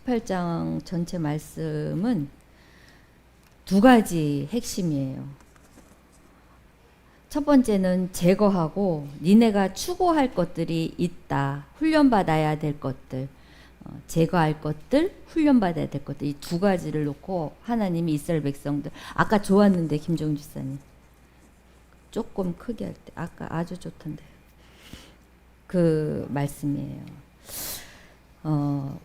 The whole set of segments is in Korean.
18장 전체 말씀은 두 가지 핵심이에요. 첫 번째는 제거하고 니네가 추구할 것들이 있다. 훈련받아야 될 것들. 제거할 것들, 훈련받아야 될 것들. 이 두 가지를 놓고 하나님이 이스라엘 백성들. 아까 좋았는데 김종주 집사님. 조금 크게 할 때. 아까 아주 좋던데. 그 말씀이에요.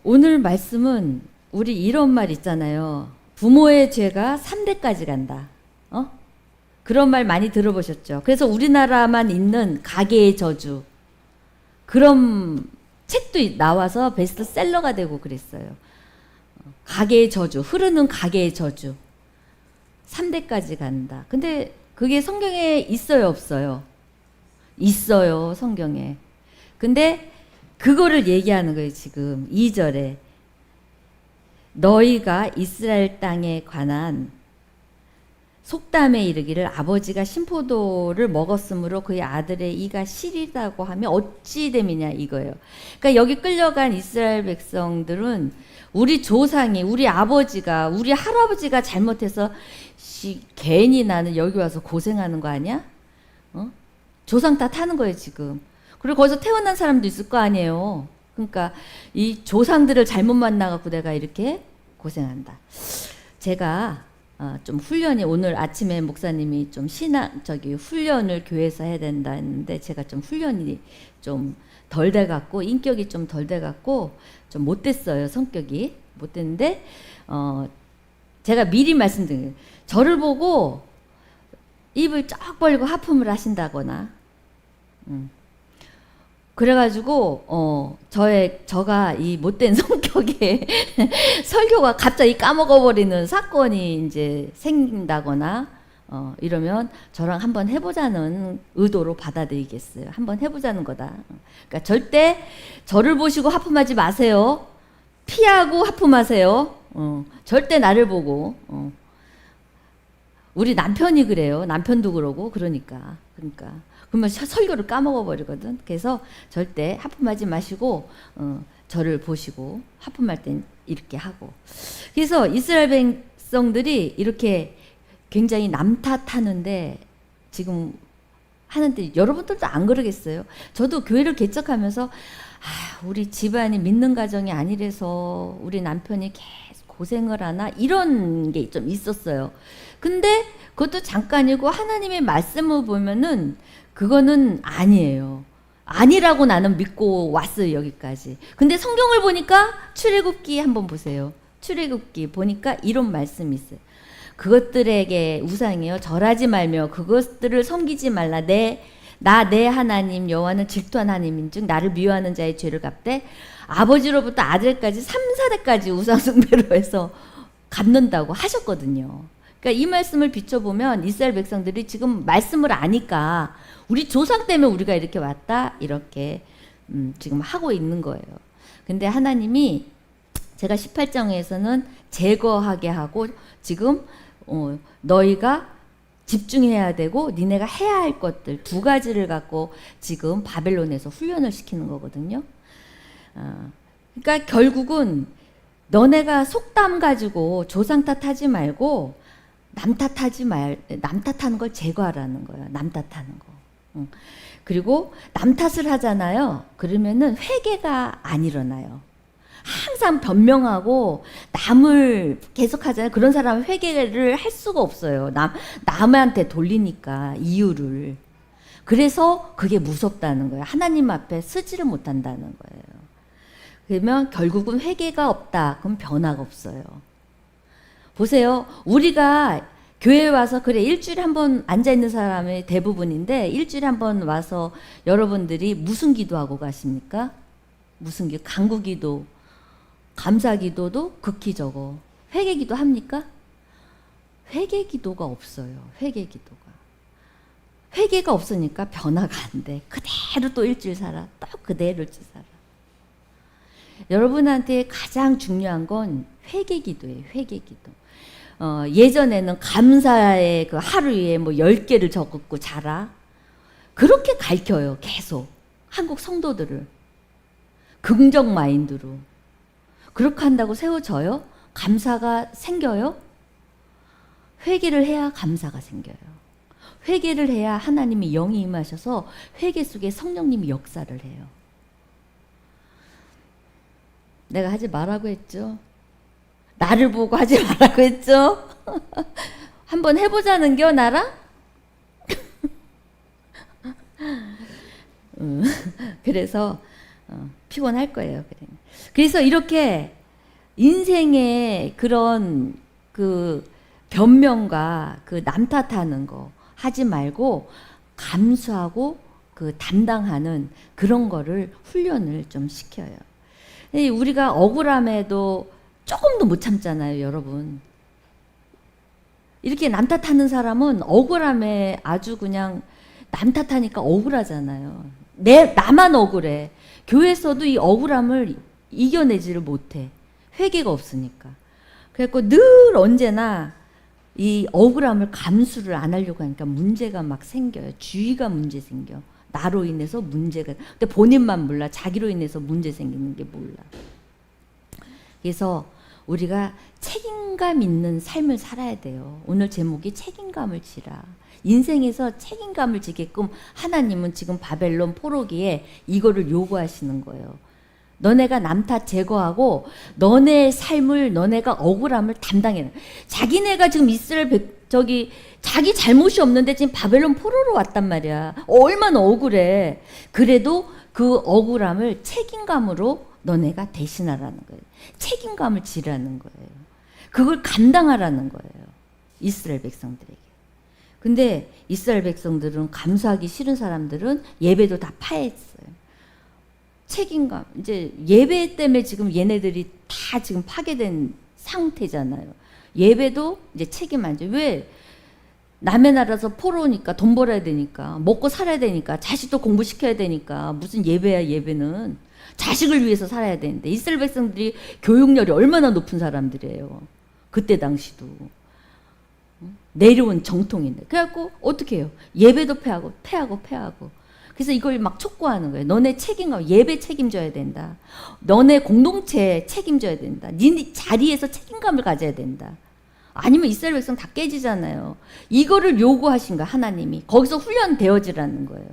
오늘 말씀은 우리 이런 말 있잖아요. 부모의 죄가 3대까지 간다. 그런 말 많이 들어보셨죠? 그래서 우리나라만 있는 가계의 저주. 그런 책도 나와서 베스트셀러가 되고 그랬어요. 가계의 저주, 흐르는 가계의 저주. 3대까지 간다. 근데 그게 성경에 있어요, 없어요? 있어요, 성경에. 근데 그거를 얘기하는 거예요, 지금. 2절에. 너희가 이스라엘 땅에 관한 속담에 이르기를 아버지가 신포도를 먹었으므로 그의 아들의 이가 시리다고 하면 어찌 됨이냐 이거예요. 그러니까 여기 끌려간 이스라엘 백성들은 우리 조상이, 우리 아버지가, 우리 할아버지가 잘못해서 괜히 나는 여기 와서 고생하는 거 아니야? 조상 탓하는 거예요, 지금. 그리고 거기서 태어난 사람도 있을 거 아니에요. 그러니까 이 조상들을 잘못 만나갖고 내가 이렇게 고생한다. 제가 좀 훈련이, 오늘 아침에 목사님이 좀 훈련을 교회에서 해야 된다 했는데 제가 좀 훈련이 좀 덜 돼갖고 인격이 좀 덜 돼갖고 좀 못됐어요. 성격이 못됐는데 제가 미리 말씀드려요. 저를 보고 입을 쩍 벌리고 하품을 하신다거나 그래가지고 저가 이 못된 성격에 설교가 갑자기 까먹어버리는 사건이 이제 생긴다거나 이러면 저랑 한번 해보자는 의도로 받아들이겠어요. 한번 해보자는 거다. 그러니까 절대 저를 보시고 하품하지 마세요. 피하고 하품하세요. 절대 나를 보고. 우리 남편이 그래요. 남편도 그러고 그러니까. 그러면 설교를 까먹어 버리거든. 그래서 절대 하품하지 마시고 저를 보시고 하품할 땐 이렇게 하고. 그래서 이스라엘 백성들이 이렇게 굉장히 남 탓하는데 지금 하는데 여러분들도 안 그러겠어요? 저도 교회를 개척하면서 우리 집안이 믿는 가정이 아니라서 우리 남편이 계속 고생을 하나 이런 게 좀 있었어요. 근데 그것도 잠깐이고 하나님의 말씀을 보면은 그거는 아니에요. 아니라고 나는 믿고 왔어요, 여기까지. 근데 성경을 보니까 출애굽기 한번 보세요. 출애굽기 보니까 이런 말씀이 있어요. 그것들에게 우상이요 절하지 말며 그것들을 섬기지 말라. 내 하나님 여호와는 질투한 하나님인즉 나를 미워하는 자의 죄를 갚되 아버지로부터 아들까지 3, 4대까지 우상 숭배로 해서 갚는다고 하셨거든요. 그러니까 이 말씀을 비춰보면 이스라엘 백성들이 지금 말씀을 아니까 우리 조상 때문에 우리가 이렇게 왔다 이렇게 지금 하고 있는 거예요. 근데 하나님이 제가 18장에서는 제거하게 하고 지금 너희가 집중해야 되고 니네가 해야 할 것들 두 가지를 갖고 지금 바벨론에서 훈련을 시키는 거거든요. 그러니까 결국은 너네가 속담 가지고 조상 탓하지 말고 남 탓하는 걸 제거하라는 거예요. 남 탓하는 거. 그리고 남 탓을 하잖아요. 그러면은 회개가 안 일어나요. 항상 변명하고 남을 계속 하잖아요. 그런 사람은 회개를 할 수가 없어요. 남한테 돌리니까 이유를. 그래서 그게 무섭다는 거예요. 하나님 앞에 쓰지를 못한다는 거예요. 그러면 결국은 회개가 없다. 그럼 변화가 없어요. 보세요. 우리가 교회에 와서 그래 일주일에 한 번 앉아있는 사람이 대부분인데 일주일에 한 번 와서 여러분들이 무슨 기도하고 가십니까? 무슨 기도? 간구기도, 감사기도도 극히 적어. 회개기도 합니까? 회개기도가 없어요. 회개가 없으니까 변화가 안 돼. 그대로 또 일주일 살아. 또 그대로 일주일 살아. 여러분한테 가장 중요한 건 회개기도예요. 회개기도. 예전에는 감사의 그 하루에 뭐 10개를 적었고 자라. 그렇게 가르쳐요. 계속. 한국 성도들을. 긍정 마인드로. 그렇게 한다고 세워져요? 감사가 생겨요? 회개를 해야 감사가 생겨요. 회개를 해야 하나님이 영이 임하셔서 회개 속에 성령님이 역사를 해요. 내가 하지 말라고 했죠. 나를 보고 하지 말라고 했죠. 한번 해보자는겨 나랑? 그래서 피곤할 거예요. 그래서 이렇게 인생의 그런 그 변명과 그 남 탓하는 거 하지 말고 감수하고 그 담당하는 그런 거를 훈련을 좀 시켜요. 우리가 억울함에도 조금도 못 참잖아요, 여러분. 이렇게 남 탓하는 사람은 억울함에 아주 그냥 남 탓하니까 억울하잖아요. 나만 억울해. 교회에서도 이 억울함을 이겨내지를 못해. 회개가 없으니까. 그래갖고 늘 언제나 이 억울함을 감수를 안 하려고 하니까 문제가 막 생겨요. 주의가 문제 생겨. 나로 인해서 문제가. 근데 본인만 몰라. 자기로 인해서 문제 생기는 게 몰라. 그래서 우리가 책임감 있는 삶을 살아야 돼요. 오늘 제목이 책임감을 지라. 인생에서 책임감을 지게끔 하나님은 지금 바벨론 포로기에 이거를 요구하시는 거예요. 너네가 남 탓 제거하고 너네 삶을 너네가 억울함을 담당해. 자기네가 지금 이스라엘 자기 잘못이 없는데 지금 바벨론 포로로 왔단 말이야. 얼마나 억울해. 그래도 그 억울함을 책임감으로 너네가 대신하라는 거예요. 책임감을 지라는 거예요. 그걸 감당하라는 거예요. 이스라엘 백성들에게. 근데 이스라엘 백성들은 감수하기 싫은 사람들은 예배도 다 파했어요. 책임감. 이제 예배 때문에 지금 얘네들이 다 지금 파괴된 상태잖아요. 예배도 이제 책임 안 져. 왜? 남의 나라에서 포로니까 돈 벌어야 되니까 먹고 살아야 되니까 자식도 공부시켜야 되니까 무슨 예배야 예배는. 자식을 위해서 살아야 되는데 이스라엘 백성들이 교육열이 얼마나 높은 사람들이에요. 그때 당시도. 내려온 정통인데. 그래갖고 어떻게 해요? 예배도 패하고. 그래서 이걸 막 촉구하는 거예요. 너네 책임감, 예배 책임져야 된다. 너네 공동체 책임져야 된다. 네 자리에서 책임감을 가져야 된다. 아니면 이스라엘 백성 다 깨지잖아요. 이거를 요구하신 거야, 하나님이. 거기서 훈련되어지라는 거예요.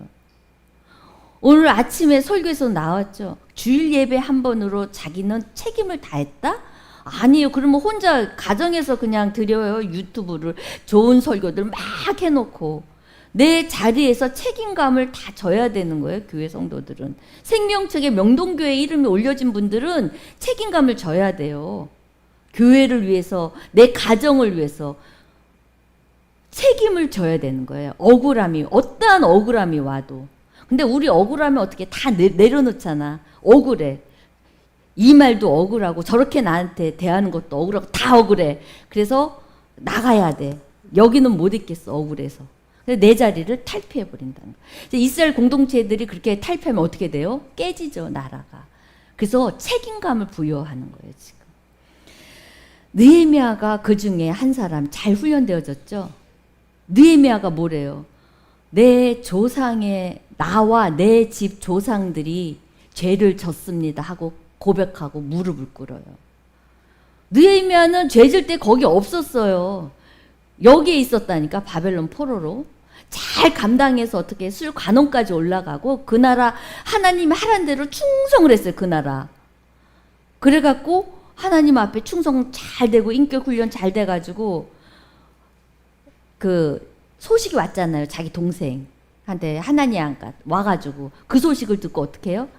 오늘 아침에 설교에서 나왔죠. 주일 예배 한 번으로 자기는 책임을 다했다? 아니에요. 그러면 혼자 가정에서 그냥 드려요. 유튜브를. 좋은 설교들 막 해놓고. 내 자리에서 책임감을 다 져야 되는 거예요. 교회 성도들은. 생명책에 명동교회 이름이 올려진 분들은 책임감을 져야 돼요. 교회를 위해서, 내 가정을 위해서 책임을 져야 되는 거예요. 억울함이, 어떠한 억울함이 와도. 근데 우리 억울하면 어떻게 다 내려놓잖아. 억울해. 이 말도 억울하고 저렇게 나한테 대하는 것도 억울하고 다 억울해. 그래서 나가야 돼. 여기는 못 있겠어. 억울해서. 내 자리를 탈피해버린다는 거예요. 이스라엘 공동체들이 그렇게 탈피하면 어떻게 돼요? 깨지죠. 나라가. 그래서 책임감을 부여하는 거예요. 지금. 느헤미야가 그 중에 한 사람 잘 훈련되어졌죠. 느헤미야가 뭐래요? 내 조상의 나와 내 집 조상들이 죄를 졌습니다 하고 고백하고 무릎을 꿇어요. 느헤미야는 죄 질 때 거기 없었어요. 여기에 있었다니까. 바벨론 포로로 잘 감당해서 어떻게 술 관원까지 올라가고 그 나라 하나님이 하란 대로 충성을 했어요. 그 나라. 그래갖고 하나님 앞에 충성 잘 되고 인격 훈련 잘 돼가지고 그 소식이 왔잖아요. 자기 동생한테 하나니아가 와가지고 그 소식을 듣고 어떻게 해요?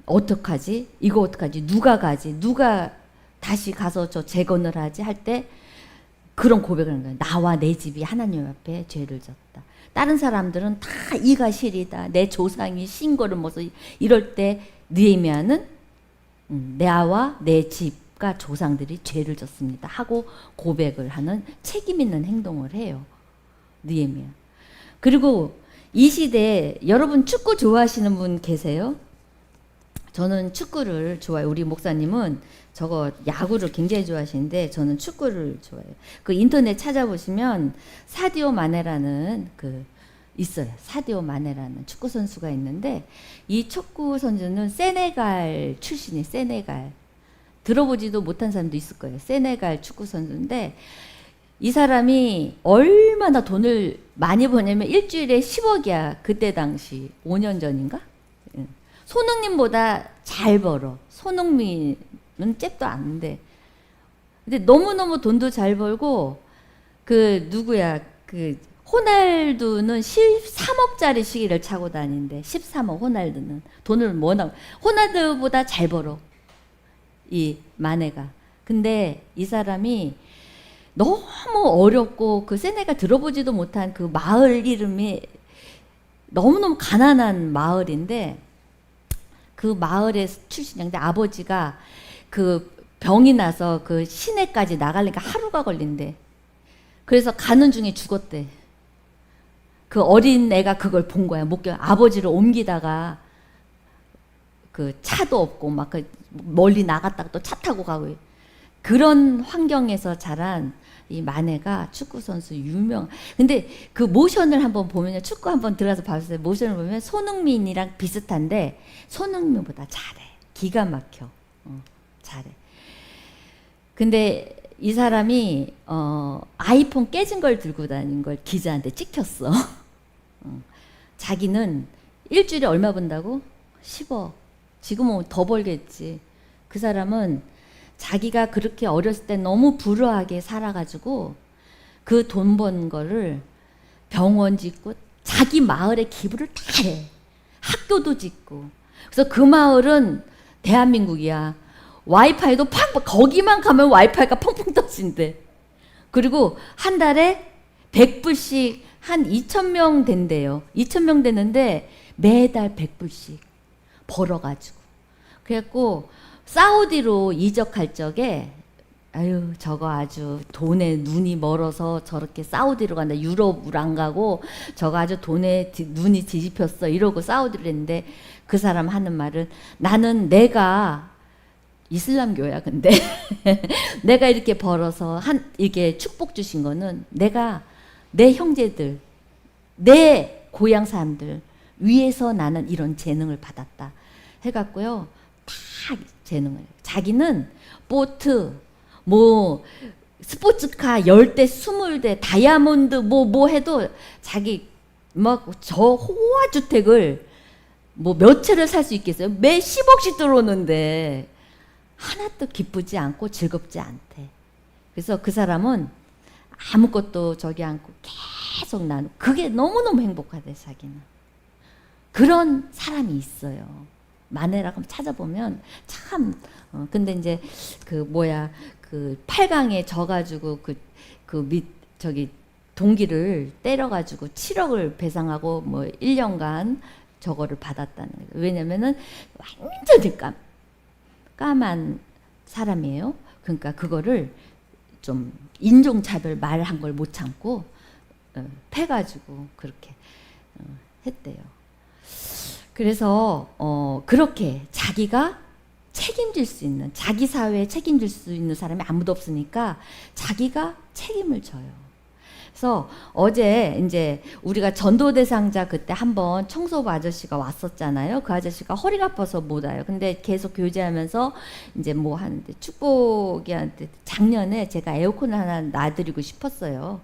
어떡하지? 이거 어떡하지? 누가 가지? 누가 다시 가서 저 재건을 하지? 할 때 그런 고백을 하는 거예요. 나와 내 집이 하나님 앞에 죄를 졌다. 다른 사람들은 다 이가 실이다. 내 조상이 신고를 먹어서 이럴 때 느헤미야는 나와 내 집과 조상들이 죄를 졌습니다 하고 고백을 하는 책임 있는 행동을 해요. 느헤미야. 그리고 이 시대에 여러분 축구 좋아하시는 분 계세요? 저는 축구를 좋아해요. 우리 목사님은 저거 야구를 굉장히 좋아하시는데 저는 축구를 좋아해요. 그 인터넷 찾아보시면 사디오 마네라는 그 있어요. 사디오 마네라는 축구 선수가 있는데 이 축구 선수는 세네갈 출신이에요. 세네갈. 들어보지도 못한 사람도 있을 거예요. 세네갈 축구 선수인데 이 사람이 얼마나 돈을 많이 버냐면 일주일에 10억이야. 그때 당시 5년 전인가? 손흥민보다 잘 벌어. 손흥민은 잽도 안 돼. 근데 너무너무 돈도 잘 벌고 그 누구야? 그 호날두는 13억짜리 시계를 차고 다니는데 13억 호날두는 돈을 워낙 호날두보다 잘 벌어. 이 마네가. 근데 이 사람이 너무 어렵고 그 세네가 들어보지도 못한 그 마을 이름이 너무너무 가난한 마을인데 그 마을의 출신인데 아버지가 그 병이 나서 그 시내까지 나가려니까 하루가 걸린대. 그래서 가는 중에 죽었대. 그 어린 애가 그걸 본 거야. 아버지를 옮기다가 그 차도 없고 막 그 멀리 나갔다가 또 차 타고 가고 그런 환경에서 자란 이 마네가 축구 선수 유명. 근데 그 모션을 한번 보면요, 축구 한번 들어가서 봤어요. 모션을 보면 손흥민이랑 비슷한데 손흥민보다 잘해. 기가 막혀. 잘해. 근데 이 사람이 아이폰 깨진 걸 들고 다닌 걸 기자한테 찍혔어. 자기는 일주일에 얼마 번다고? 10억. 지금은 더 벌겠지. 그 사람은 자기가 그렇게 어렸을 때 너무 불우하게 살아가지고 그 돈 번 거를 병원 짓고 자기 마을에 기부를 다 해. 학교도 짓고. 그래서 그 마을은 대한민국이야. 와이파이도 팡 거기만 가면 와이파이가 펑펑 터진대. 그리고 한 달에 100불씩 한 2,000명 된대요. 2,000명 되는데 매달 100불씩 벌어가지고. 그래갖고 사우디로 이적할 적에 아유 저거 아주 돈에 눈이 멀어서 저렇게 사우디로 간다. 유럽을 안 가고 저거 아주 돈에 눈이 뒤집혔어 이러고 사우디를 했는데 그 사람 하는 말은 나는 내가 이슬람교야. 근데 내가 이렇게 벌어서 이렇게 축복 주신 거는 내가 내 형제들 내 고향 사람들 위해서 나는 이런 재능을 받았다 해갖고요. 다 재능을. 자기는 보트 뭐 스포츠카 10대 20대 다이아몬드 뭐 해도 자기 막 저 호화주택을 뭐 몇 채를 살 수 있겠어요? 매 10억씩 들어오는데 하나도 기쁘지 않고 즐겁지 않대. 그래서 그 사람은 아무것도 저기 않고 계속 나누고 그게 너무너무 행복하대. 자기는. 그런 사람이 있어요. 마네라고 한번 찾아보면 참 근데 이제 그 8강에 져가지고 저기 동기를 때려가지고 7억을 배상하고 뭐 1년간 저거를 받았다는 거예요. 왜냐면은 완전히 까만 사람이에요. 그러니까 그거를 좀 인종차별 말한 걸 못 참고 패가지고 그렇게 했대요. 그래서 그렇게 자기가 책임질 수 있는, 자기 사회에 책임질 수 있는 사람이 아무도 없으니까 자기가 책임을 져요. 그래서 어제 이제 우리가 전도대상자 그때 한번 청소부 아저씨가 왔었잖아요. 그 아저씨가 허리가 아파서 못 와요. 근데 계속 교제하면서 이제 뭐 하는데 축복이한테 작년에 제가 에어컨을 하나 놔드리고 싶었어요.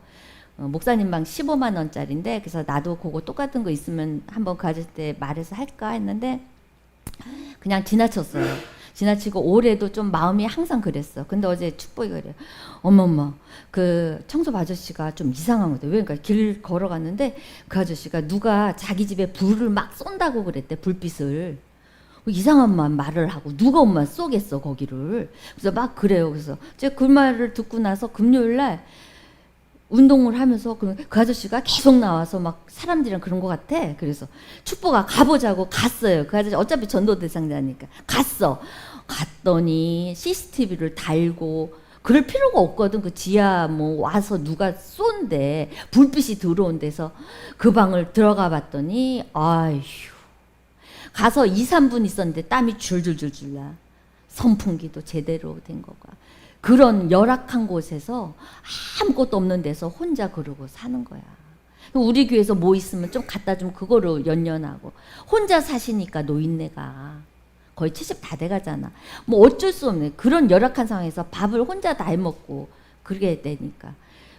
목사님 방 15만 원짜리인데 그래서 나도 그거 똑같은 거 있으면 한번 그 아저씨한테 말해서 할까 했는데 그냥 지나쳤어요. 지나치고 올해도 좀 마음이 항상 그랬어. 근데 어제 축복이 그래요. 어머머, 그 청소부 아저씨가 좀 이상한 거다. 왜? 그러니까 길 걸어갔는데 그 아저씨가 누가 자기 집에 불을 막 쏜다고 그랬대. 불빛을. 이상한 말을 하고 누가 엄마 쏘겠어 거기를. 그래서 막 그래요. 그래서 제가 그 말을 듣고 나서 금요일 날 운동을 하면서 그 아저씨가 계속 나와서 막 사람들이랑 그런 것 같아. 그래서 축복아 가보자고 갔어요. 그 아저씨 어차피 전도 대상자니까 갔더니 CCTV를 달고 그럴 필요가 없거든. 그 지하 뭐 와서 누가 쏜대. 불빛이 들어온 데서 그 방을 들어가 봤더니 아휴 가서 2, 3분 있었는데 땀이 줄줄줄줄 나. 선풍기도 제대로 된 거가. 그런 열악한 곳에서 아무것도 없는 데서 혼자 그러고 사는 거야. 우리 교회에서 뭐 있으면 좀 갖다 주면 그거로 연연하고 혼자 사시니까 노인네가 거의 70 다 돼가잖아. 뭐 어쩔 수 없네. 그런 열악한 상황에서 밥을 혼자 다 해먹고 그러게 되니까.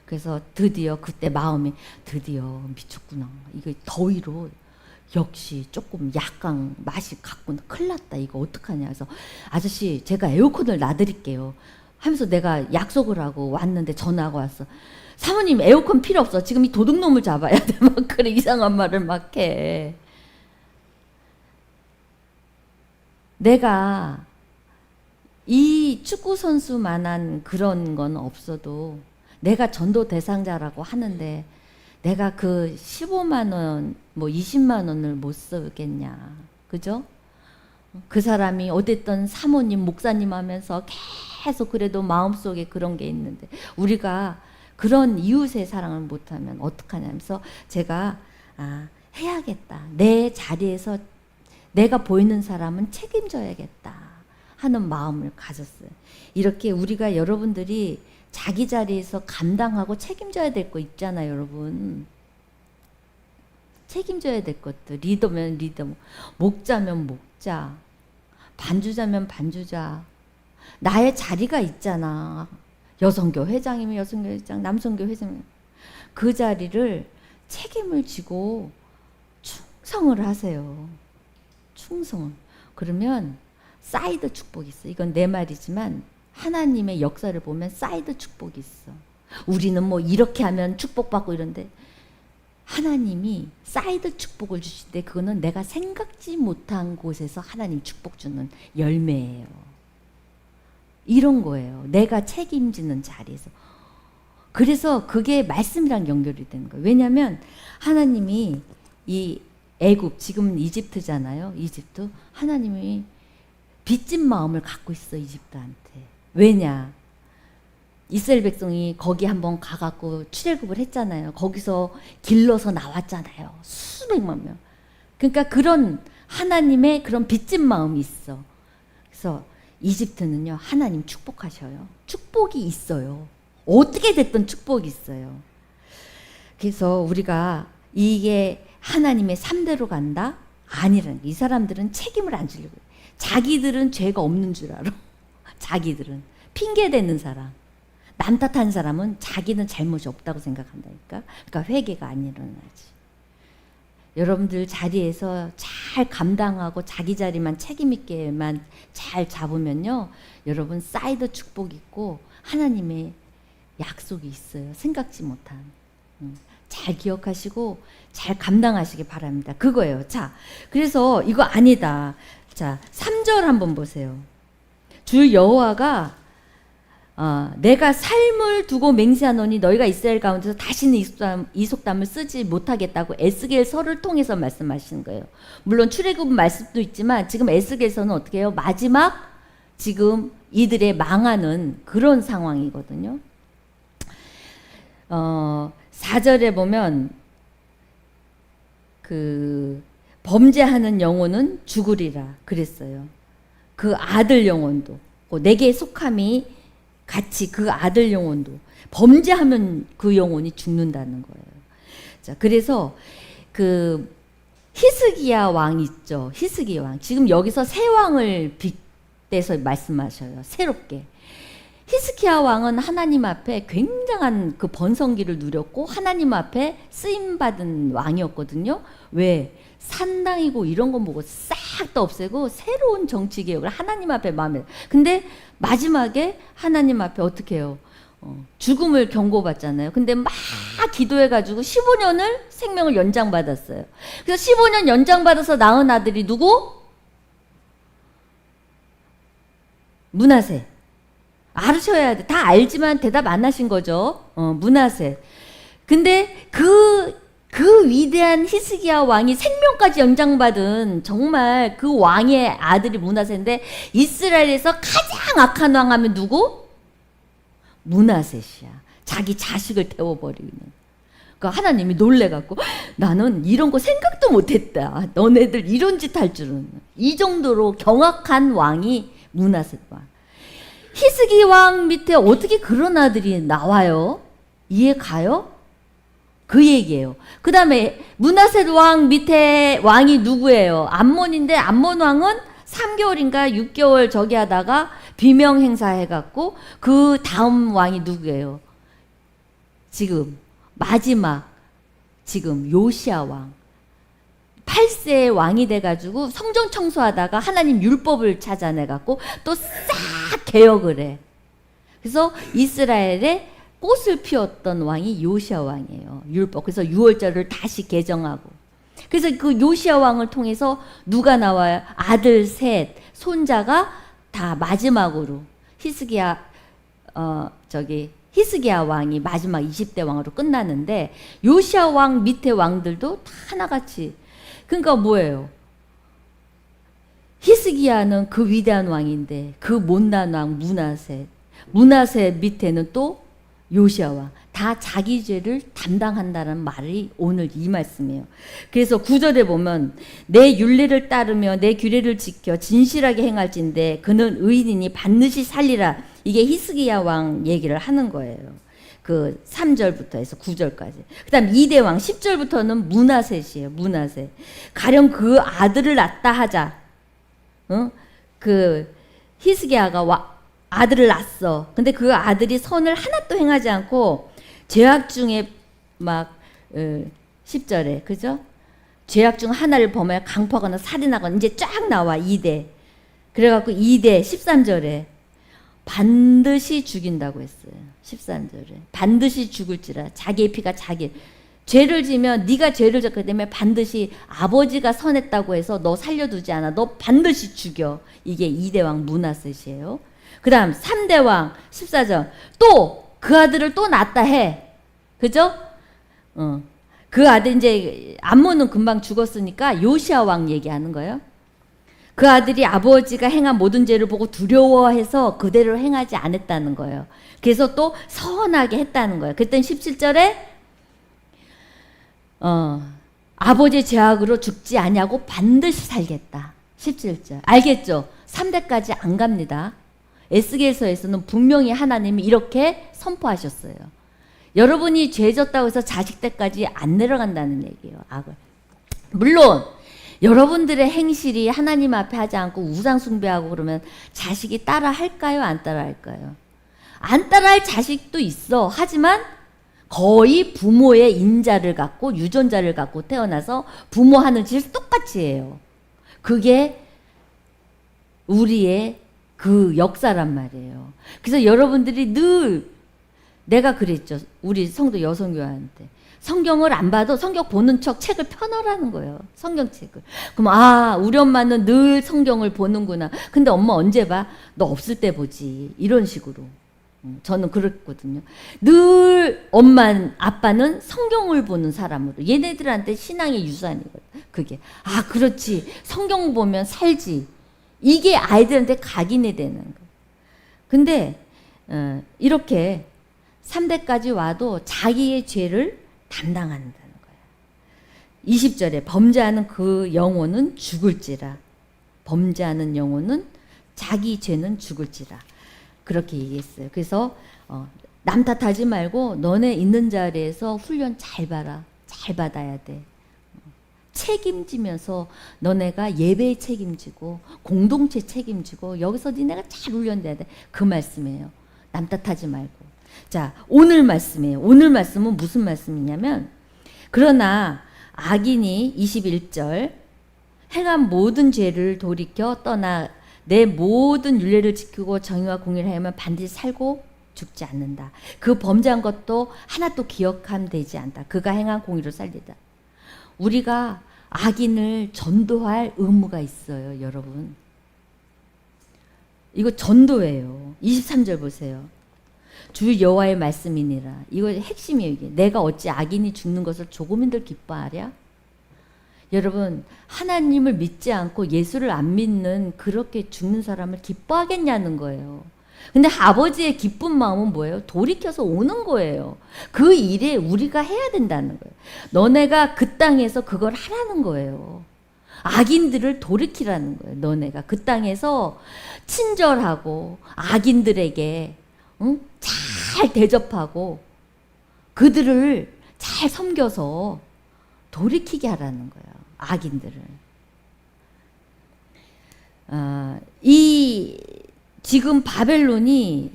그래서 드디어 그때 마음이 드디어 미쳤구나. 이거 더위로 역시 조금 약간 맛이 갔구나. 큰일 났다. 이거 어떡하냐. 그래서 아저씨 제가 에어컨을 놔드릴게요. 하면서 내가 약속을 하고 왔는데 전화가 왔어. 사모님 에어컨 필요 없어. 지금 이 도둑놈을 잡아야 돼. 막 그래 이상한 말을 막 해. 내가 이 축구 선수만한 그런 건 없어도 내가 전도 대상자라고 하는데 내가 그 15만 원, 뭐 20만 원을 못 쓰겠냐. 그죠? 그 사람이 어쨌든 사모님, 목사님 하면서 계속 그래도 마음속에 그런 게 있는데 우리가 그런 이웃의 사랑을 못하면 어떡하냐면서 제가 해야겠다. 내 자리에서 내가 보이는 사람은 책임져야겠다 하는 마음을 가졌어요. 이렇게 우리가 여러분들이 자기 자리에서 감당하고 책임져야 될 거 있잖아요, 여러분. 책임져야 될 것들. 리더면 리더, 목자면 목자, 반주자면 반주자. 나의 자리가 있잖아. 여성교 회장이면 여성교 회장, 남성교 회장이면 그 자리를 책임을 지고 충성을 하세요. 충성. 그러면 사이드 축복이 있어. 이건 내 말이지만 하나님의 역사를 보면 사이드 축복이 있어. 우리는 뭐 이렇게 하면 축복받고 이런데 하나님이 사이드 축복을 주실 때 그거는 내가 생각지 못한 곳에서 하나님 축복 주는 열매예요. 이런 거예요. 내가 책임지는 자리에서. 그래서 그게 말씀이랑 연결이 되는 거예요. 왜냐하면 하나님이 이 애굽, 지금 이집트잖아요. 이집트. 하나님이 빚진 마음을 갖고 있어, 이집트한테. 왜냐? 이스라엘 백성이 거기 한번 가갖고 출애굽을 했잖아요. 거기서 길러서 나왔잖아요. 수백만 명. 그러니까 그런 하나님의 그런 빚진 마음이 있어. 그래서 이집트는요, 하나님 축복하셔요. 축복이 있어요. 어떻게 됐든 축복이 있어요. 그래서 우리가 이게 하나님의 3대로 간다? 아니라는 게. 이 사람들은 책임을 안 지려고 해요. 자기들은 죄가 없는 줄 알아. 자기들은. 핑계대는 사람. 남 탓한 사람은 자기는 잘못이 없다고 생각한다니까. 그러니까 회개가 안 일어나지. 여러분들 자리에서 잘 감당하고 자기 자리만 책임 있게만 잘 잡으면요. 여러분 사이드 축복 있고 하나님의 약속이 있어요. 생각지 못한. 잘 기억하시고 잘 감당하시기 바랍니다. 그거예요. 자, 그래서 이거 아니다. 자, 3절 한번 보세요. 주 여호와가 내가 삶을 두고 맹세하노니 너희가 이스라엘 가운데서 다시는 이속담을 쓰지 못하겠다고 에스겔서를 통해서 말씀하시는 거예요. 물론 출애굽 말씀도 있지만 지금 에스겔서는 어떻게 해요? 마지막 지금 이들의 망하는 그런 상황이거든요. 4절에 보면 그 범죄하는 영혼은 죽으리라 그랬어요. 그 아들 영혼도 내게 속함이 같이 그 아들 영혼도 범죄하면 그 영혼이 죽는다는 거예요. 자, 그래서 그 히스기야 왕 있죠. 히스기야 왕. 지금 여기서 새 왕을 빗대서 말씀하셔요. 새롭게. 히스기야 왕은 하나님 앞에 굉장한 그 번성기를 누렸고 하나님 앞에 쓰임 받은 왕이었거든요. 왜? 산당이고 이런 거 보고 싹 다 없애고 새로운 정치 개혁을 하나님 앞에 마음에. 근데 마지막에 하나님 앞에 어떻게 해요? 죽음을 경고받잖아요. 근데 막 기도해가지고 15년을 생명을 연장받았어요. 그래서 15년 연장받아서 낳은 아들이 누구? 므낫세. 알으셔야 돼. 다 알지만 대답 안 하신 거죠. 므낫세. 근데 그 위대한 히스기야 왕이 생명까지 연장받은 정말 그 왕의 아들이 므낫세인데 이스라엘에서 가장 악한 왕 하면 누구? 므낫셋이야. 자기 자식을 태워버리는. 그러니까 하나님이 놀래갖고 나는 이런 거 생각도 못했다. 너네들 이런 짓 할 줄은. 이 정도로 경악한 왕이 므낫셋 왕. 히스기 왕 밑에 어떻게 그런 아들이 나와요? 이해 가요? 그 얘기예요. 그 다음에 므낫셋 왕 밑에 왕이 누구예요? 암몬인데 암몬 왕은 3개월인가 6개월 저기 하다가 비명 행사해갖고 그 다음 왕이 누구예요? 지금 마지막 지금 요시야 왕. 8세 왕이 돼가지고 성전 청소하다가 하나님 율법을 찾아내갖고 또 싹 개혁을 해. 그래서 이스라엘에 꽃을 피웠던 왕이 요시야 왕이에요. 율법. 그래서 6월절을 다시 개정하고. 그래서 그 요시야 왕을 통해서 누가 나와요? 아들 셋, 손자가 다 마지막으로 히스기야 히스기야 왕이 마지막 20대 왕으로 끝나는데 요시야 왕 밑에 왕들도 다 하나같이. 그러니까 뭐예요? 히스기야는 그 위대한 왕인데 그 못난 왕 문하세 밑에는 또 요시야 왕. 다 자기 죄를 담당한다는 말이 오늘 이 말씀이에요. 그래서 9절에 보면 내 율례를 따르며 내 규례를 지켜 진실하게 행할진대 그는 의인이니 반드시 살리라. 이게 히스기야 왕 얘기를 하는 거예요. 그 3절부터 해서 9절까지. 그 다음 2대 왕 10절부터는 문하셋이에요. 문하셋. 가령 그 아들을 낳다 하자. 그 히스기야가 아들을 낳았어. 근데 그 아들이 선을 하나도 행하지 않고 죄악 중에 막 10절에 그죠? 죄악 중 하나를 범하여 강포하거나 살인하거나 이제 쫙 나와 2대. 그래갖고 2대 13절에 반드시 죽인다고 했어요. 13절에 반드시 죽을지라 자기의 피가 자기 죄를 지면 네가 죄를 졌기 때문에 반드시 아버지가 선했다고 해서 너 살려두지 않아. 너 반드시 죽여. 이게 2대 왕 문하셋이에요. 그 다음 3대 왕 14절 또 그 아들을 또 낳았다 해. 그죠? 그 아들 이제 암몬은 금방 죽었으니까 요시야 왕 얘기하는 거예요. 그 아들이 아버지가 행한 모든 죄를 보고 두려워해서 그대로 행하지 않았다는 거예요. 그래서 또 선하게 했다는 거예요. 그랬더니 17절에 아버지의 죄악으로 죽지 아니하고 반드시 살겠다. 17절. 알겠죠? 3대까지 안 갑니다. 에스겔서에서는 분명히 하나님이 이렇게 선포하셨어요. 여러분이 죄 졌다고 해서 자식 때까지 안 내려간다는 얘기예요. 악을. 물론 여러분들의 행실이 하나님 앞에 하지 않고 우상 숭배하고 그러면 자식이 따라 할까요? 안 따라 할까요? 안 따라 할 자식도 있어. 하지만 거의 부모의 인자를 갖고 유전자를 갖고 태어나서 부모 하는 짓을 똑같이 해요. 그게 우리의 그 역사란 말이에요. 그래서 여러분들이 늘 내가 그랬죠. 우리 성도 여성교회한테. 성경을 안 봐도 성경 보는 척 책을 펴놓으라는 거예요. 성경책을. 그럼 우리 엄마는 늘 성경을 보는구나. 근데 엄마 언제 봐? 너 없을 때 보지. 이런 식으로. 저는 그랬거든요. 늘 아빠는 성경을 보는 사람으로. 얘네들한테 신앙의 유산이거든. 그게. 그렇지. 성경 보면 살지. 이게 아이들한테 각인이 되는 거예요. 근데 이렇게 3대까지 와도 자기의 죄를 담당한다는 거예요. 20절에 범죄하는 그 영혼은 죽을지라. 범죄하는 영혼은 자기 죄는 죽을지라. 그렇게 얘기했어요. 그래서 남 탓하지 말고 너네 있는 자리에서 훈련 잘 봐라. 잘 받아야 돼. 책임지면서 너네가 예배 책임지고 공동체 책임지고 여기서 니네가 잘 훈련돼야 돼. 그 말씀이에요. 남 탓하지 말고. 자, 오늘 말씀이에요. 오늘 말씀은 무슨 말씀이냐면 그러나 악인이 21절 행한 모든 죄를 돌이켜 떠나 내 모든 율례를 지키고 정의와 공의를 하면 반드시 살고 죽지 않는다. 그 범죄한 것도 하나도 기억함 되지 않다. 그가 행한 공의로 살리다. 우리가 악인을 전도할 의무가 있어요, 여러분. 이거 전도예요. 23절 보세요. 주 여호와의 말씀이니라. 이거 핵심이에요. 이게. 내가 어찌 악인이 죽는 것을 조금인들 기뻐하랴? 여러분, 하나님을 믿지 않고 예수를 안 믿는 그렇게 죽는 사람을 기뻐하겠냐는 거예요. 근데 아버지의 기쁜 마음은 뭐예요? 돌이켜서 오는 거예요. 그 일에 우리가 해야 된다는 거예요. 너네가 그 땅에서 그걸 하라는 거예요. 악인들을 돌이키라는 거예요. 너네가 그 땅에서 친절하고 악인들에게 잘 대접하고 그들을 잘 섬겨서 돌이키게 하라는 거예요. 악인들을. 이 지금 바벨론이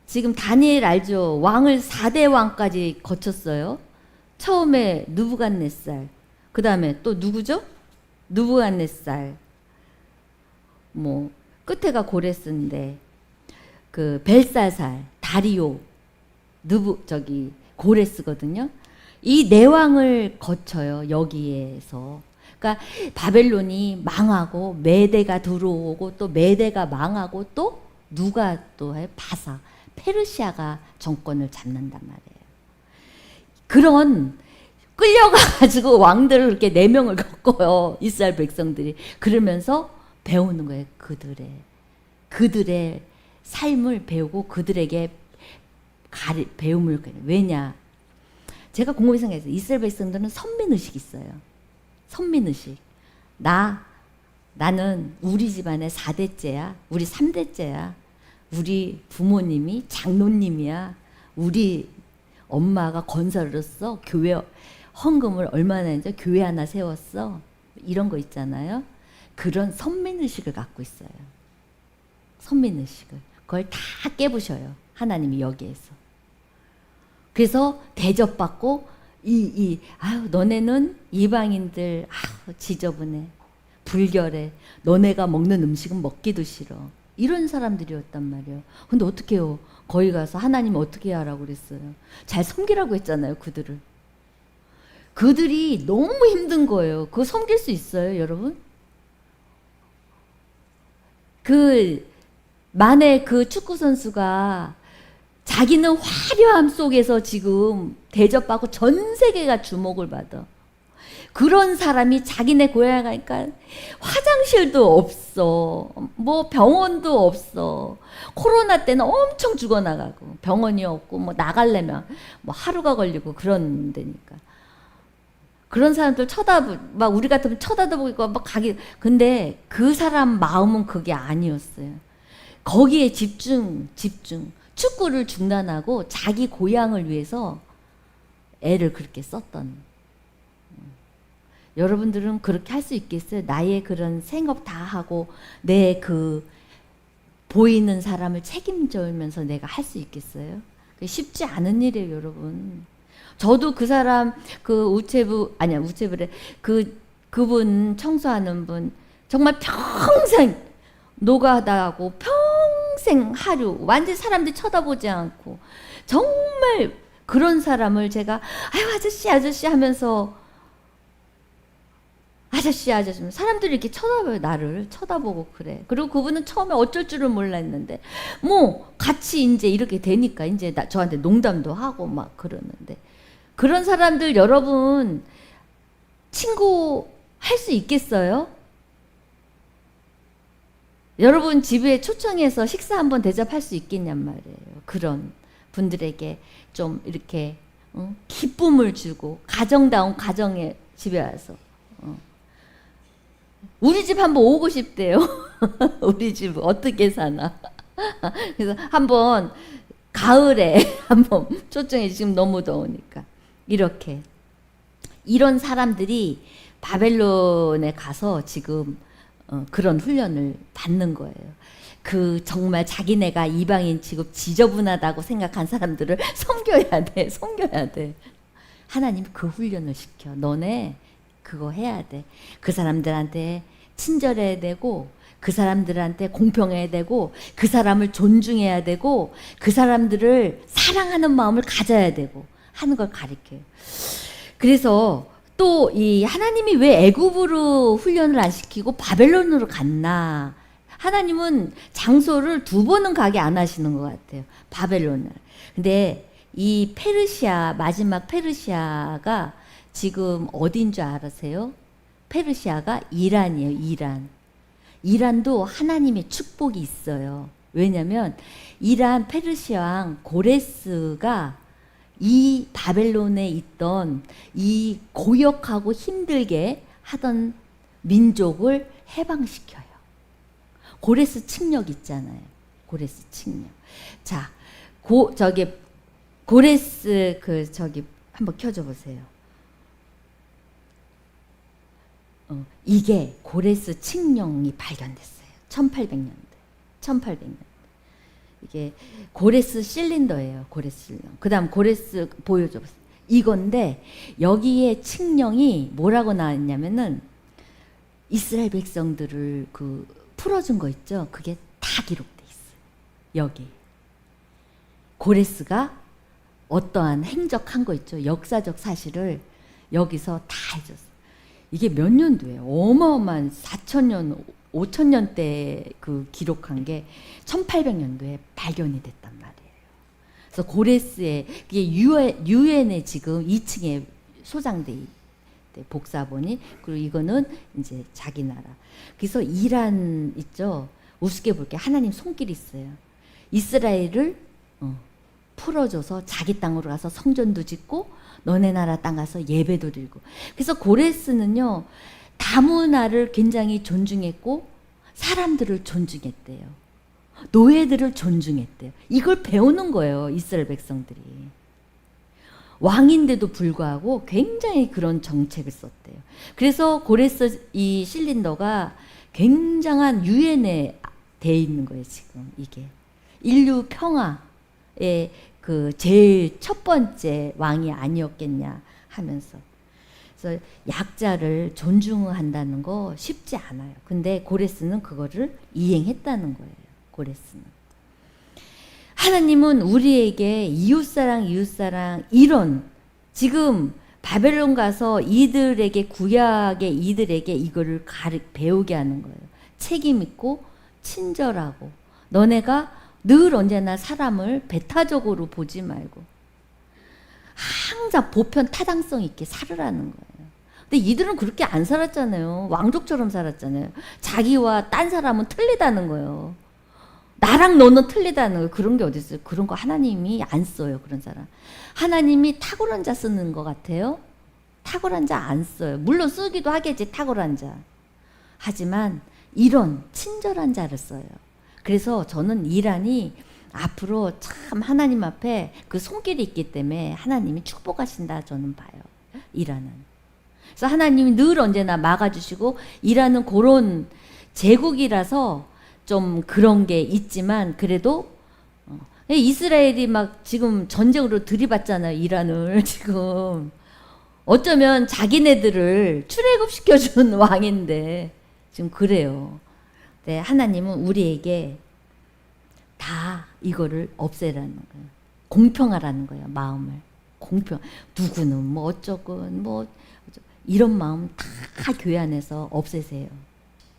지금 다니엘 알죠? 왕을 4대 왕까지 거쳤어요. 처음에 느부갓네살, 그 다음에 또 누구죠? 느부갓네살, 뭐 끝에가 고레스인데 그 벨사살, 다리오, 고레스거든요. 이 네 왕을 거쳐요. 여기에서. 그러니까 바벨론이 망하고 메대가 들어오고 또 메대가 망하고 또 누가 또 해? 바사, 페르시아가 정권을 잡는단 말이에요. 그런 끌려가가지고 왕들을 이렇게 4명을 겪어요. 이스라엘 백성들이. 그러면서 배우는 거예요. 그들의 삶을 배우고 그들에게 배움을. 왜냐? 제가 곰곰이 생각했어요. 이스라엘 백성들은 선민의식이 있어요. 선민의식. 나는 우리 집안의 4대째야. 우리 3대째야. 우리 부모님이 장로님이야. 우리 엄마가 건설로서 교회 헌금을 얼마나 했는지 교회 하나 세웠어. 이런 거 있잖아요. 그런 선민의식을 갖고 있어요. 선민의식을. 그걸 다 깨부셔요. 하나님이 여기에서. 그래서 대접받고 아유 너네는 이방인들 지저분해. 불결해. 너네가 먹는 음식은 먹기도 싫어. 이런 사람들이었단 말이에요. 근데 어떻게 해요? 거기 가서 하나님 어떻게 하라고 그랬어요? 잘 섬기라고 했잖아요. 그들이 너무 힘든 거예요. 그거 섬길 수 있어요, 여러분? 만에 그 축구 선수가 자기는 화려함 속에서 지금 대접받고 전 세계가 주목을 받아. 그런 사람이 자기네 고향에 가니까 화장실도 없어. 뭐 병원도 없어. 코로나 때는 엄청 죽어나가고 병원이 없고 뭐 나가려면 뭐 하루가 걸리고 그런 데니까. 그런 사람들 막 우리 같으면 쳐다도 보고 막 근데 그 사람 마음은 그게 아니었어요. 거기에 집중. 축구를 중단하고 자기 고향을 위해서 애를 그렇게 썼던. 여러분들은 그렇게 할 수 있겠어요? 나의 그런 생업 다 하고 내 보이는 사람을 책임져면서 내가 할 수 있겠어요? 쉽지 않은 일이에요, 여러분. 저도 그 사람 우체부래. 그분 청소하는 분 정말 평생 노가다하고 평생 하루 완전 사람들이 쳐다보지 않고 정말 그런 사람을 제가 아유 아저씨 하면서 아저씨 사람들이 이렇게 쳐다봐요. 나를 쳐다보고 그래. 그리고 그분은 처음에 어쩔 줄을 몰랐는데 뭐 같이 이제 이렇게 되니까 이제 저한테 농담도 하고 막 그러는데 그런 사람들 여러분 친구 할 수 있겠어요? 여러분 집에 초청해서 식사 한번 대접할 수 있겠냔 말이에요. 그런 분들에게 좀 이렇게 기쁨을 주고 가정다운 가정에 집에 와서 우리 집 한번 오고 싶대요. 우리 집 어떻게 사나. 그래서 한번 가을에 한번 초청해. 지금 너무 더우니까. 이런 사람들이 바벨론에 가서 지금 그런 훈련을 받는 거예요. 정말 자기네가 이방인 취급 지저분하다고 생각한 사람들을 섬겨야 돼. 하나님 그 훈련을 시켜. 너네 그거 해야 돼. 그 사람들한테 친절해야 되고 그 사람들한테 공평해야 되고 그 사람을 존중해야 되고 그 사람들을 사랑하는 마음을 가져야 되고 하는 걸 가르쳐요. 그래서 또 이 하나님이 왜 애굽으로 훈련을 안 시키고 바벨론으로 갔나? 하나님은 장소를 2번은 가게 안 하시는 것 같아요. 바벨론을. 근데 이 마지막 페르시아가 지금 어딘 줄 아세요? 페르시아가 이란이에요. 이란도 하나님의 축복이 있어요. 왜냐하면 페르시아 왕 고레스가 이 바벨론에 있던 이 고역하고 힘들게 하던 민족을 해방시켜요. 고레스 칙력 있잖아요. 고레스 칙력. 자, 고레스 한번 켜줘 보세요. 이게 고레스 칙령이 발견됐어요. 1800년대. 1800년대. 이게 고레스 실린더예요. 고레스 실린더. 그다음 고레스 보여줘. 이건데 여기에 칙령이 뭐라고 나왔냐면은 이스라엘 백성들을 그 풀어준 거 있죠. 그게 다 기록돼 있어요. 여기 고레스가 어떠한 행적한 거 있죠. 역사적 사실을 여기서 다 해줬어요. 이게 몇 년도예요? 어마어마한 4000년, 5000년 때 그 기록한 게 1800년도에 발견이 됐단 말이에요. 그래서 고레스의 그게 유엔에 지금 2층에 소장돼 있대, 복사본이. 그리고 이거는 이제 자기 나라. 그래서 이란 있죠. 우습게 볼게 하나님 손길이 있어요. 이스라엘을 풀어줘서 자기 땅으로 가서 성전도 짓고 너네 나라 땅 가서 예배도 드리고. 그래서 고레스는요 다문화를 굉장히 존중했고 사람들을 존중했대요. 노예들을 존중했대요. 이걸 배우는 거예요 이스라엘 백성들이. 왕인데도 불구하고 굉장히 그런 정책을 썼대요. 그래서 고레스 이 실린더가 굉장한 유엔에 돼 있는 거예요 지금. 이게 인류 평화의 그 제일 첫 번째 왕이 아니었겠냐 하면서. 그래서 약자를 존중한다는 거 쉽지 않아요. 근데 고레스는 그거를 이행했다는 거예요. 고레스는. 하나님은 우리에게 이웃사랑 이런 지금 바벨론 가서 이들에게 구약의 이들에게 이거를 배우게 하는 거예요. 책임 있고 친절하고 너네가 늘 언제나 사람을 배타적으로 보지 말고 항상 보편 타당성 있게 살으라는 거예요. 근데 이들은 그렇게 안 살았잖아요. 왕족처럼 살았잖아요. 자기와 딴 사람은 틀리다는 거예요. 나랑 너는 틀리다는 거예요. 그런 게 어디 있어요? 그런 거 하나님이 안 써요. 그런 사람. 하나님이 탁월한 자 쓰는 것 같아요. 탁월한 자 안 써요. 물론 쓰기도 하겠지 탁월한 자. 하지만 이런 친절한 자를 써요. 그래서 저는 이란이 앞으로 참 하나님 앞에 그 손길이 있기 때문에 하나님이 축복하신다 저는 봐요. 이란은. 그래서 하나님이 늘 언제나 막아주시고 이란은 그런 제국이라서 좀 그런 게 있지만 그래도 이스라엘이 막 지금 전쟁으로 들이받잖아요. 이란을 지금. 어쩌면 자기네들을 출애굽시켜준 왕인데 지금 그래요. 네, 하나님은 우리에게 다 이거를 없애라는 거예요. 공평하라는 거예요. 마음을. 공평. 누구는 뭐 어쩌건 뭐 이런 마음 다 교회 안에서 없애세요.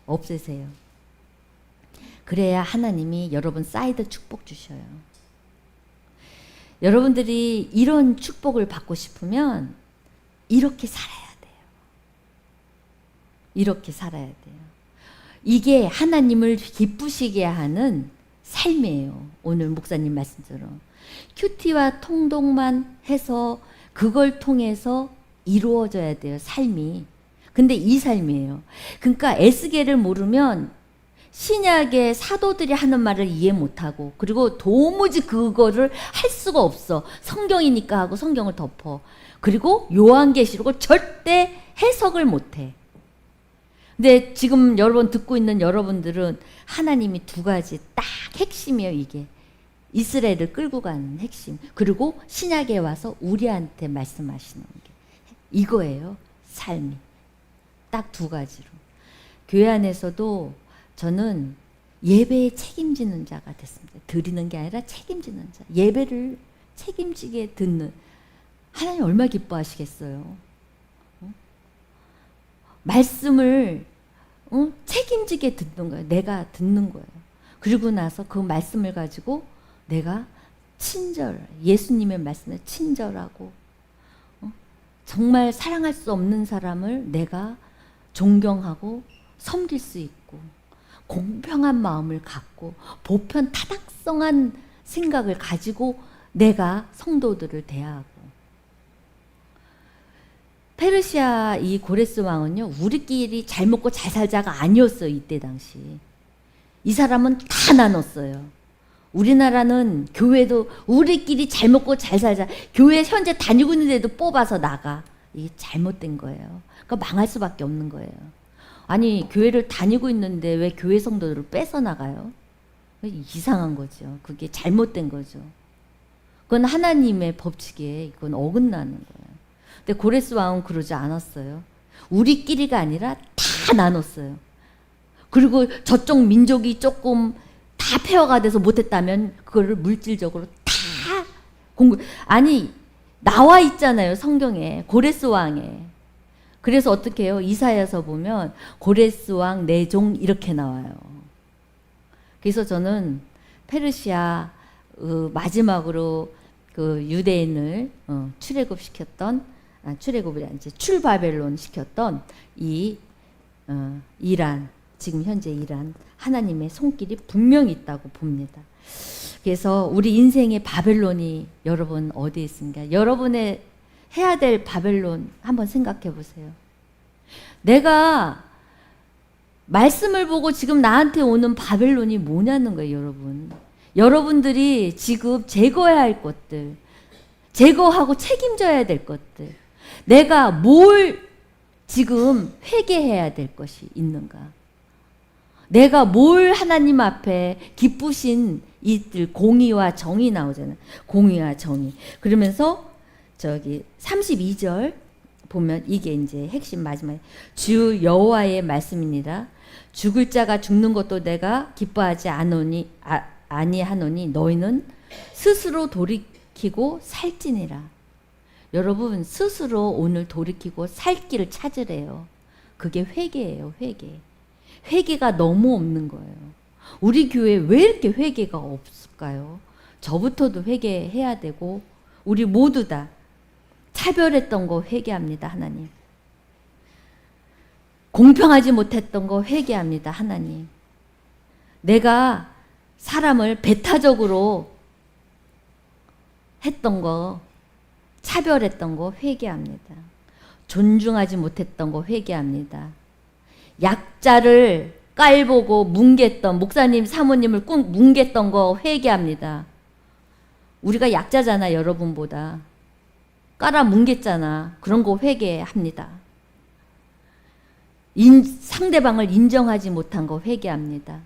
없애세요. 그래야 하나님이 여러분 사이드 축복 주셔요. 여러분들이 이런 축복을 받고 싶으면 이렇게 살아야 돼요. 이렇게 살아야 돼요. 이게 하나님을 기쁘시게 하는 삶이에요. 오늘 목사님 말씀처럼. 큐티와 통독만 해서 그걸 통해서 이루어져야 돼요. 삶이. 근데 이 삶이에요. 그러니까 에스겔을 모르면 신약의 사도들이 하는 말을 이해 못하고 그리고 도무지 그거를 할 수가 없어. 성경이니까 하고 성경을 덮어. 그리고 요한계시록을 절대 해석을 못해. 근데 지금 여러분 듣고 있는 여러분들은 하나님이 두 가지 딱 핵심이에요. 이게 이스라엘을 끌고 가는 핵심. 그리고 신약에 와서 우리한테 말씀하시는 게 이거예요. 삶이 딱 두 가지로. 교회 안에서도 저는 예배에 책임지는 자가 됐습니다. 드리는 게 아니라 책임지는 자. 예배를 책임지게 듣는. 하나님 얼마나 기뻐하시겠어요. 말씀을 책임지게 듣는 거예요. 내가 듣는 거예요. 그리고 나서 그 말씀을 가지고 내가 예수님의 말씀에 친절하고 정말 사랑할 수 없는 사람을 내가 존경하고 섬길 수 있고 공평한 마음을 갖고 보편 타당성한 생각을 가지고 내가 성도들을 대하고. 페르시아 이 고레스 왕은요 우리끼리 잘 먹고 잘 살자가 아니었어요. 이때 당시 이 사람은 다 나눴어요. 우리나라는 교회도 우리끼리 잘 먹고 잘 살자. 교회 현재 다니고 있는데도 뽑아서 나가. 이게 잘못된 거예요. 그러니까 망할 수밖에 없는 거예요. 아니 교회를 다니고 있는데 왜 교회 성도들을 뺏어 나가요? 이상한 거죠. 그게 잘못된 거죠. 그건 하나님의 법칙에 그건 어긋나는 거예요. 근데 고레스 왕은 그러지 않았어요. 우리끼리가 아니라 다 나눴어요. 그리고 저쪽 민족이 조금 다 폐허가 돼서 못했다면 그거를 물질적으로 다 아니 나와 있잖아요. 성경에 고레스 왕에. 그래서 어떻게 해요? 이사야서 보면 고레스 왕 내종 이렇게 나와요. 그래서 저는 페르시아 마지막으로 그 유대인을 출애굽시켰던 출애굽이 아니지 출바벨론 시켰던 이 이란 지금 현재 이란 하나님의 손길이 분명히 있다고 봅니다. 그래서 우리 인생의 바벨론이 여러분 어디에 있습니까? 여러분의 해야 될 바벨론 한번 생각해 보세요. 내가 말씀을 보고 지금 나한테 오는 바벨론이 뭐냐는 거예요, 여러분. 여러분들이 지금 제거해야 할 것들, 제거하고 책임져야 될 것들, 내가 뭘 지금 회개해야 될 것이 있는가? 내가 뭘 하나님 앞에 기쁘신 이들 공의와 정의 나오잖아요. 공의와 정의. 그러면서 저기 32절 보면 이게 이제 핵심 마지막에 주 여호와의 말씀이니라. 죽을 자가 죽는 것도 내가 기뻐하지 아니하노니 너희는 스스로 돌이키고 살지니라. 여러분 스스로 오늘 돌이키고 살 길을 찾으래요. 그게 회개예요. 회개가 너무 없는 거예요. 우리 교회에 왜 이렇게 회개가 없을까요? 저부터도 회개해야 되고 우리 모두 다 차별했던 거 회개합니다. 하나님. 공평하지 못했던 거 회개합니다. 하나님. 내가 사람을 배타적으로 했던 거, 차별했던 거 회개합니다. 존중하지 못했던 거 회개합니다. 약자를 깔보고 뭉갰던 목사님, 사모님을 꾹 뭉갰던 거 회개합니다. 우리가 약자잖아, 여러분보다. 깔아 뭉갰잖아. 그런 거 회개합니다. 상대방을 인정하지 못한 거 회개합니다.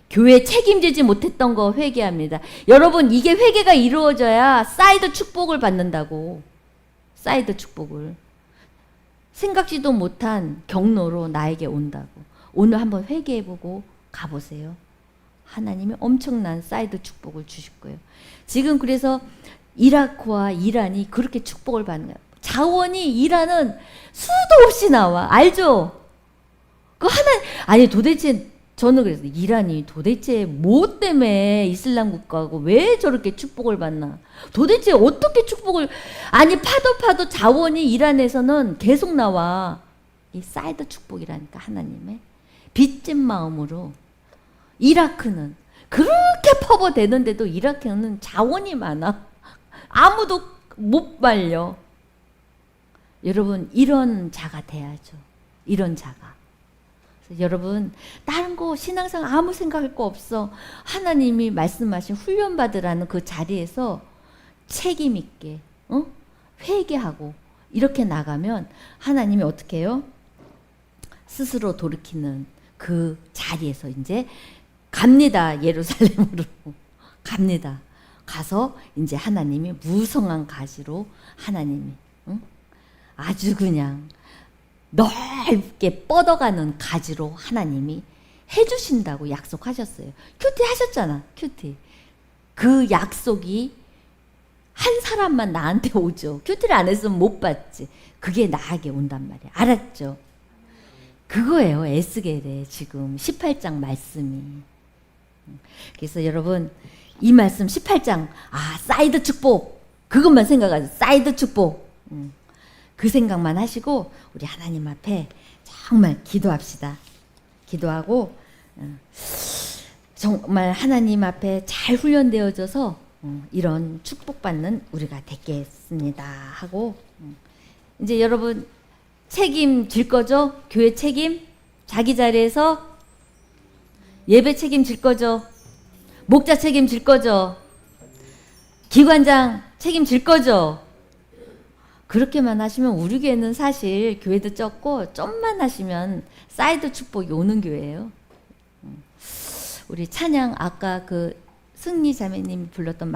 교회 책임지지 못했던 거 회개합니다. 여러분 이게 회개가 이루어져야 사이드 축복을 받는다고. 사이드 축복을. 생각지도 못한 경로로 나에게 온다고. 오늘 한번 회개해보고 가보세요. 하나님이 엄청난 사이드 축복을 주실 거예요. 지금 그래서 이라크와 이란이 그렇게 축복을 받는 거예요. 자원이 이란은 수도 없이 나와. 알죠? 아니 도대체 저는 그래서 이란이 도대체 뭐 때문에 이슬람 국가고 왜 저렇게 축복을 받나? 도대체 어떻게 축복을 아니 파도 자원이 이란에서는 계속 나와. 이 사이드 축복이라니까 하나님의 빚진 마음으로. 이라크는 그렇게 퍼부대는데도 이라크는 자원이 많아. 아무도 못 말려. 여러분 이런 자가 돼야죠. 이런 자가. 여러분 다른 거 신앙상 아무 생각할 거 없어. 하나님이 말씀하신 훈련받으라는 그 자리에서 책임 있게 회개하고 이렇게 나가면 하나님이 어떻게 해요? 스스로 돌이키는 그 자리에서 이제 갑니다. 예루살렘으로 갑니다. 가서 이제 하나님이 무성한 가지로 하나님이 아주 그냥 넓게 뻗어가는 가지로 하나님이 해주신다고 약속하셨어요. 큐티 하셨잖아. 큐티. 그 약속이 한 사람만 나한테 오죠. 큐티를 안 했으면 못 받지. 그게 나에게 온단 말이야. 알았죠? 그거예요. 에스겔의 지금 18장 말씀이. 그래서 여러분 이 말씀 18장 사이드 축복 그것만 생각하세요. 사이드 축복. 그 생각만 하시고 우리 하나님 앞에 정말 기도합시다. 기도하고 정말 하나님 앞에 잘 훈련되어져서 이런 축복받는 우리가 됐겠습니다 하고 이제 여러분 책임질 거죠? 교회 책임? 자기 자리에서 예배 책임질 거죠? 목자 책임질 거죠? 기관장 책임질 거죠? 그렇게만 하시면 우리 교회는 사실 교회도 적고 좀만 하시면 사이드 축복이 오는 교회예요. 우리 찬양 아까 그 승리 자매님이 불렀던